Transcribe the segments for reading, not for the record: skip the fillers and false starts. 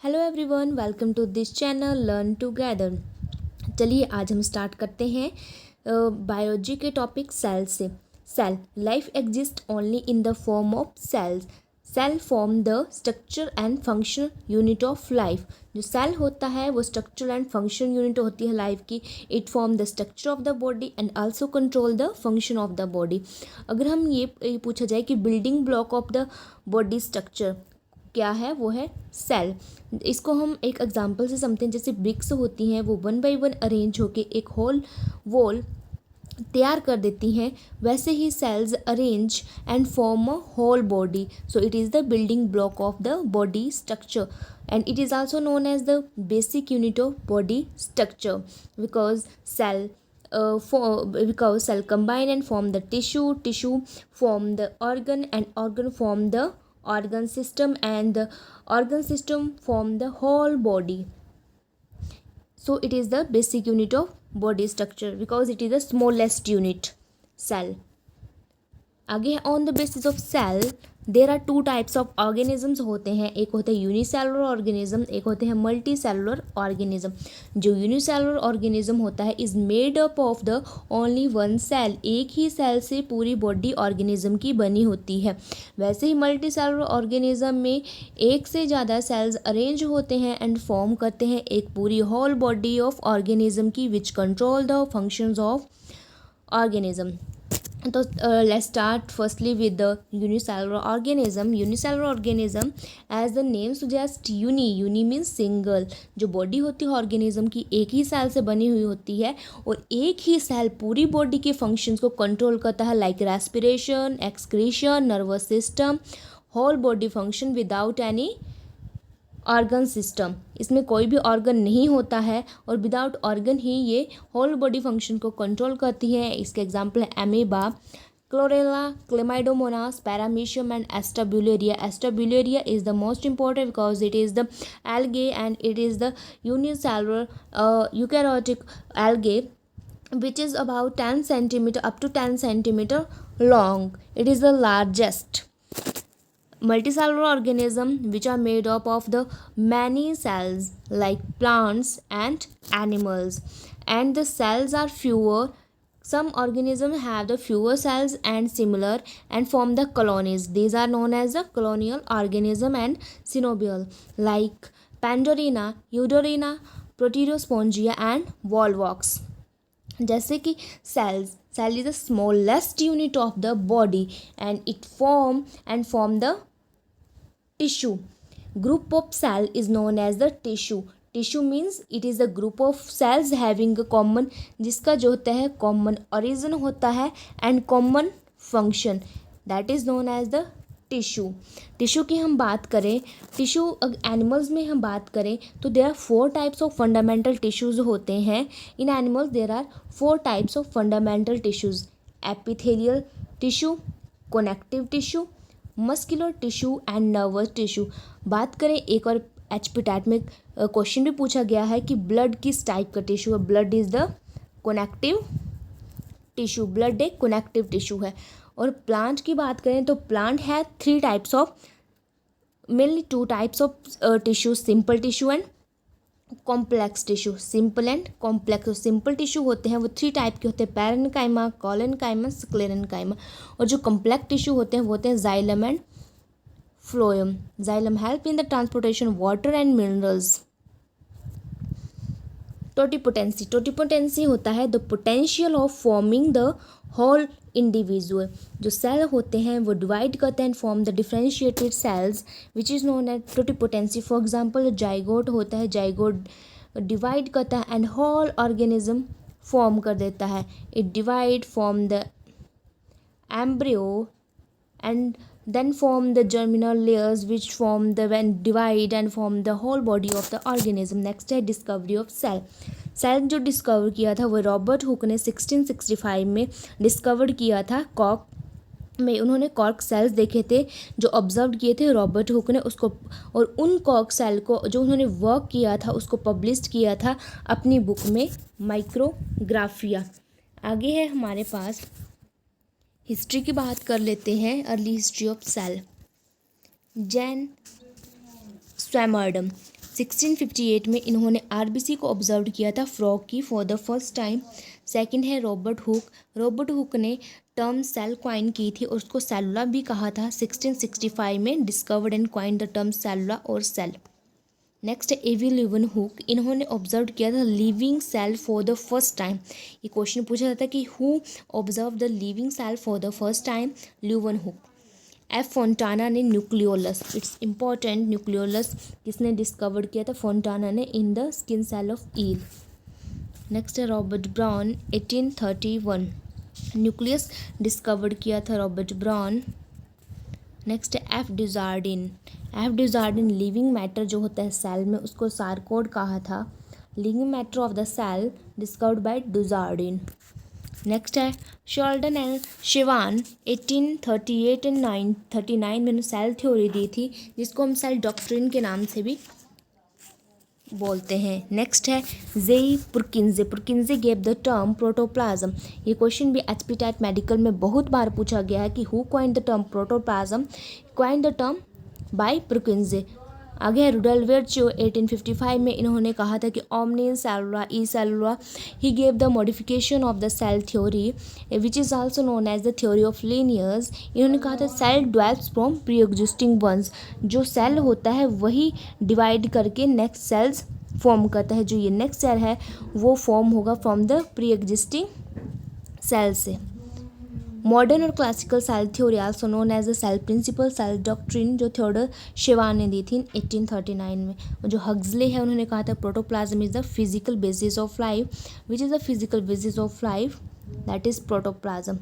Hello everyone, welcome to this channel learn together. चलिए आज हम स्टार्ट करते हैं बायोलॉजी के टॉपिक सेल से। Cell life exist only in the form of cells. Cell form the structure and function unit of life. जो cell होता है वो स्ट्रक्चर एंड फंक्शन यूनिट होती है लाइफ की। It form the structure of the body and also control the function of the body. अगर हम ये पूछा जाए कि building block of the body structure क्या है, वो है सेल। इसको हम एक एग्जांपल से समझते हैं। जैसे ब्रिक्स होती हैं वो वन बाय वन अरेंज होके एक होल वॉल तैयार कर देती हैं, वैसे ही cells arrange and form a whole body. So it is the building block of the body structure and it is also known as the basic unit of body structure because cell combine and form the tissue form the organ form the organ system and the organ system form the whole body. So it is the basic unit of body structure because it is the smallest unit, cell. आगे on the basis of cell there are two types of organisms होते हैं। एक होते हैं unicellular organism, एक होते हैं multicellular organism. जो यूनिसेलुलर ऑर्गेनिज्म होता है is made up of the only one cell. एक ही सेल से पूरी बॉडी ऑर्गेनिज्म की बनी होती है। वैसे ही मल्टी सेलुलर ऑर्गेनिज्म में एक से ज़्यादा सेल्स अरेंज होते हैं एंड फॉर्म करते हैं एक पूरी होल बॉडी ऑफ ऑर्गेनिज्म की which control the functions of organism. तो let's start firstly with the unicellular organism. Unicellular organism as the name suggest uni means single. जो बॉडी होती है ऑर्गेनिज्म की एक ही सेल से बनी हुई होती है और एक ही सेल पूरी बॉडी के फंक्शंस को कंट्रोल करता है like respiration, excretion, nervous system, whole body function without any organ system. इसमें कोई भी ऑर्गन नहीं होता है और विदाउट ऑर्गन ही ये होल बॉडी फंक्शन को कंट्रोल करती है। इसके एग्जांपल है amoeba, chlorella, chlamydomonas, paramecium and acetabularia. Acetabularia is the most important because it is the algae and it is the unicellular eukaryotic algae which is about 10 centimeter up to 10 centimeter long. It is the largest multicellular organism which are made up of the many cells like plants and animals, and the cells are fewer. Some organisms have the fewer cells and similar and form the colonies. These are known as the colonial organism and synobial like Pandorina, Eudorina, Proterospongia and Volvox. जैसे कि cell is the smallest unit of the body and it form the tissue. Group of cell is known as the tissue. Tissue means it is the group of cells having a common, जिसका जो होता है common origin होता है and common function, that is known as the tissue. Tissue की हम बात करें, टिश्यू एनिमल्स में हम बात करें तो there are 4 types of fundamental tissues होते हैं। In animals there are 4 types of fundamental tissues: epithelial tissue, connective tissue, muscular tissue and nervous tissue. बात करें एक और एचपीटैट में क्वेश्चन भी पूछा गया है कि ब्लड किस टाइप का टिश्यू है। Blood is the connective tissue. Blood एक कनेक्टिव टिश्यू है। और प्लांट की बात करें तो प्लांट है 3 types of, mainly 2 types of tissue, simple tissue and complex tissue. Simple and complex. तो सिंपल टिश्यू होते हैं वो 3 टाइप के होते हैं: पैरेन्काइमा, कोलेनकाइमा, स्क्लेरेन्काइमा। और जो कॉम्प्लेक्स टिश्यू होते हैं वो होते हैं xylem and phloem. Xylem help in the transportation water and minerals. Totipotency. Totipotency होता है the potential of forming the whole individual. जो सेल होते हैं वो डिवाइड करते हैं form the differentiated cells which is known as totipotency. For example zygote होता है, जाइगोट डिवाइड करता है एंड होल ऑर्गेनिज्म फॉर्म कर देता है। It divide form the embryo and then form the germinal layers which form the when divide and form the whole body of the organism. Next है discovery of cell. Cell जो discover किया था वो Robert Hooke ने 1665 में discover किया था। Kock में उन्होंने कॉर्क सेल्स देखे थे जो ऑब्जर्व किए थे रॉबर्ट हुक ने उसको, और उन कॉर्क सेल को जो उन्होंने वर्क किया था उसको पब्लिश किया था अपनी बुक में माइक्रोग्राफिया। आगे है हमारे पास हिस्ट्री की बात कर लेते हैं। Early history of cell. Jan Swammerdam 1658 में इन्होंने आरबीसी को ऑब्जर्व किया था फ्रॉग की for the first time. Second है रॉबर्ट हुक। रॉबर्ट हुक ने टर्म सेल क्वाइन की थी और उसको सेलुला भी कहा था। 1665 में discovered and coined the term cellula और सेल। नेक्स्ट है एवी ल्यूवन हुक। इन्होंने ऑब्जर्व किया था living cell for the first time. ये क्वेश्चन पूछा जाता है कि who observe the living cell for the first time? Leeuwenhoek. F Fontana ने न्यूक्लियोलस, इट्स इंपॉर्टेंट, न्यूक्लियोलस किसने डिस्कवर्ड किया था? फोंटाना ने, in the skin cell of eel. Next है रॉबर्ट ब्राउन, 1831 न्यूक्लियस डिस्कवर्ड किया था रॉबर्ट ब्राउन। नेक्स्ट है F Dujardin. F Dujardin living matter जो होता है सेल में उसको सार्कोड कहा था। Living matter of the cell discovered by Dujardin. Next है शॉल्डन एंड शिवान, 1838 एंड 939 में सेल थ्योरी दी थी जिसको हम सेल डॉक्ट्रिन के नाम से भी बोलते हैं। नेक्स्ट है J E Purkinje. Purkinje gave the term protoplasm. ये क्वेश्चन भी एचपी टाइप मेडिकल में बहुत बार पूछा गया है कि who coined the term protoplasm? Coined the term by Purkinje. आगे है रुडोल्फ वर्च्यू, 1855 में इन्होंने कहा था कि omnis cellula e cellula. He gave the modification of the cell theory which is also known as the theory of linears. इन्होंने कहा था cell develops from pre existing ones. जो सेल होता है वही डिवाइड करके नेक्स्ट सेल्स फॉर्म करता है। जो ये नेक्स्ट सेल है वो फॉर्म होगा from the pre existing cell से। मॉडर्न और classical cell theory also known as the cell principle cell doctrine जो थियोडर शिवान ने दी थी 1839 में। और जो हग्सले है उन्होंने कहा था protoplasm is the physical basis of life. Which is the physical basis of life? That is protoplasm.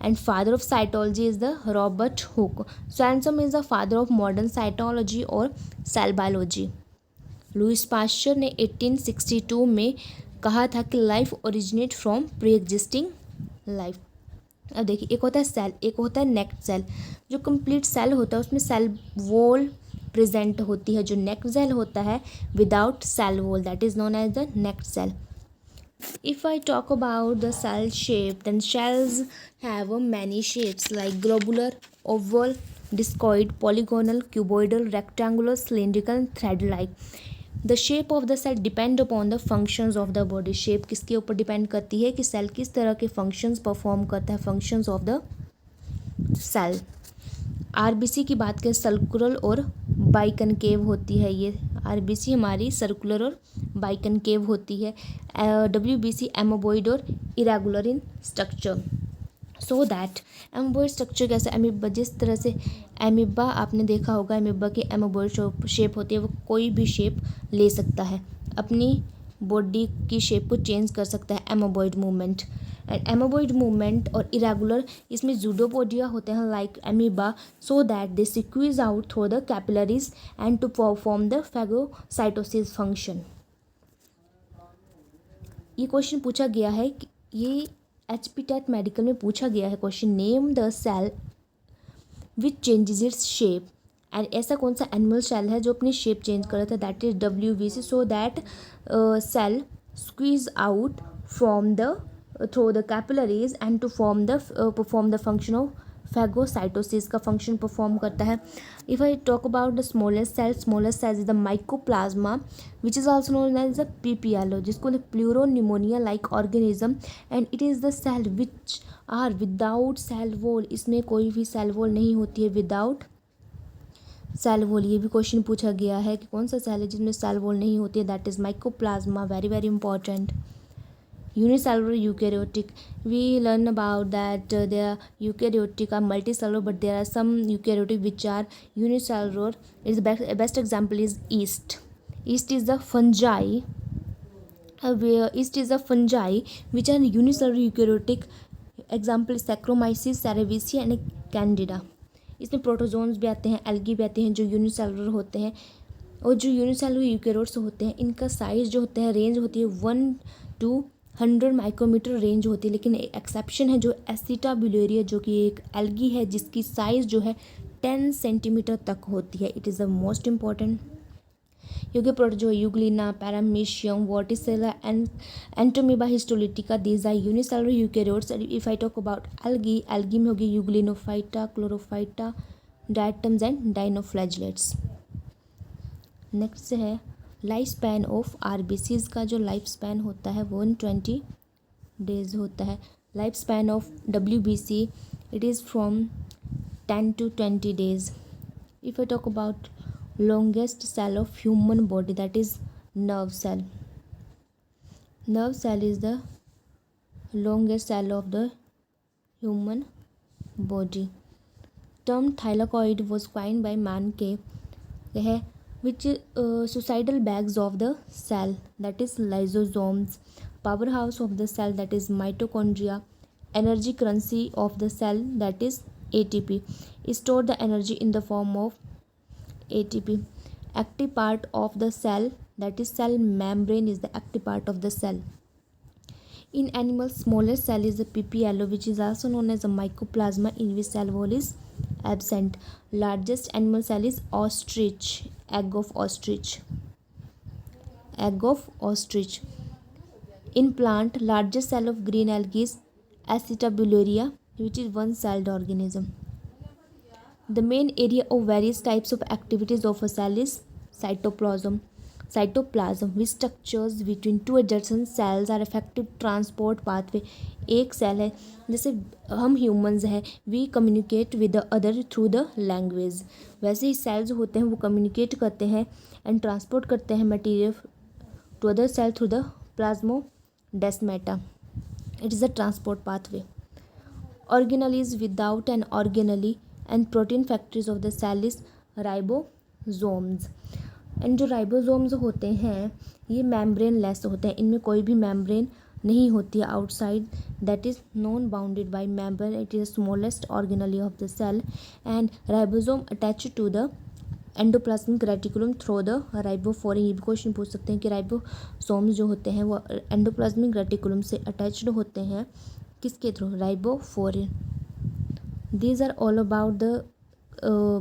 And father of cytology is the Robert Hooke. Swanson is the father of modern cytology और cell biology. Louis Pasteur ने 1862 में कहा था कि life originate from pre existing life. अब देखिए एक होता है सेल, एक होता है नेक्ड सेल। जो कंप्लीट सेल होता है उसमें सेल वॉल प्रेजेंट होती है। जो नेक्ड सेल होता है without cell wall that is known as the naked cell. If I talk about the cell shape, then cells have many shapes like globular, oval, discoid, polygonal, cuboidal, rectangular, cylindrical, thread-like. The shape of the cell depend upon the functions of the body. Shape किसके ऊपर depend करती है कि cell किस तरह के functions perform करता है, functions of the cell. RBC की बात करें सर्कुलर और बाइकनकेव होती है। ये आरबीसी हमारी सर्कुलर और बाइकनकेव होती है। डब्ल्यूबीसी एमोबॉइड और irregular in structure. So that amoeboid structure कैसे? एमीबा, जिस तरह से एमीबा आपने देखा होगा, एमीबा की एमोबॉइड शेप होती है, वो कोई भी शेप ले सकता है, अपनी बॉडी की शेप को चेंज कर सकता है amoeboid movement. And amoeboid movement और इरेगुलर इसमें जूडोपोडिया होते हैं like amoeba, so that they squeeze out through the capillaries and to perform the phagocytosis function. ये क्वेश्चन पूछा गया है कि ये एचपी टेट मेडिकल में पूछा गया है question, name the cell which changes its shape. And ऐसा कौन सा एनिमल सेल है जो अपनी शेप चेंज कर रहा था? That is WBC. So that cell squeeze out from the through the capillaries and to perform the function of phagocytosis का फंक्शन परफॉर्म करता है। If I talk about the smallest cell is the mycoplasma which is also known as the PPLO, जिसको pleuro pneumonia like organism and it is the cell which are without cell wall. इसमें कोई भी cell wall नहीं होती है, without cell wall. ये भी question पूछा गया है कि कौन सा सेल है जिसमें सेल वॉल नहीं होती है? That is mycoplasma. Very very important. Unicellular eukaryotic, we learn about that there are eukaryotic are multicellular, but there are some eukaryotic which are unicellular. Is best example is yeast. Yeast is the fungi. Yeast is the fungi which are unicellular eukaryotic. Example is Saccharomyces cerevisiae and Candida. इसमें protozoans भी आते हैं, algae भी आते हैं जो unicellular होते हैं। और जो यूनिसेलुलर यूकेरियोट्स होते हैं इनका साइज़ जो होता है, रेंज होती है 1 to 100 माइक्रोमीटर रेंज होती है। लेकिन एक एक्सेप्शन है जो एसिटाब्यूलेरिया, जो कि एक एल्गी है जिसकी साइज़ जो है 10 सेंटीमीटर तक होती है। It is the most important. क्योंकि protozoa euglena, paramecium, vorticella and entamoeba histolytica, these are unicellular eukaryotes. If I talk about algae, algae में होगी euglenophyta, chlorophyta, diatoms and dinoflagellates. Next है लाइफ स्पैन ऑफ आरबीसीज का जो life span होता है वो 120 days होता है. Life span of WBC it is from 10 to 20 days. If I talk about longest cell of human body, that is nerve cell. Nerve cell is the longest cell of the human body. Term thylakoid was coined by Manke है which suicidal bags of the cell, that is lysosomes, powerhouse of the cell, that is mitochondria, energy currency of the cell, that is ATP, store the energy in the form of ATP. Active part of the cell, that is cell membrane, is the active part of the cell. In animals, smallest cell is the PPLO, which is also known as a mycoplasma, in which cell wall is absent. Largest animal cell is ostrich, egg of ostrich. Egg of ostrich. In plant, largest cell of green algae is Acetabularia, which is one-celled organism. The main area of various types of activities of a cell is cytoplasm. Cytoplasm, which structures between two adjacent cells are effective transport pathway. एक cell है, जैसे हम humans हैं, we communicate with the other through the language, वैसे ही sales होते हैं वो कम्युनिकेट करते हैं एंड ट्रांसपोर्ट करते हैं material to other cell through the plasmodesmata. It is a transport pathway. Organelle is without an organelle and protein factories of the cell is ribosomes. And जो राइबोसोम्स होते हैं ये मेम्ब्रेन लेस होते हैं, इनमें कोई भी मेम्ब्रेन नहीं होती है outside, that is non bounded by membrane. It is smallest organelle of the cell and ribosome attach to the endoplasmic reticulum through the ribophorin. ये भी क्वेश्चन पूछ सकते हैं कि राइबोसोम्स जो होते हैं वो एंडोप्लाज्मिक रेटिकुलम से अटैच्ड होते हैं किसके through, ribophorin. These are all about the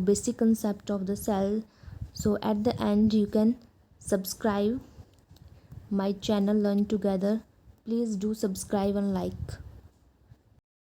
basic concept of the cell. So at the end you can subscribe my channel Learn Together. Please do subscribe and like.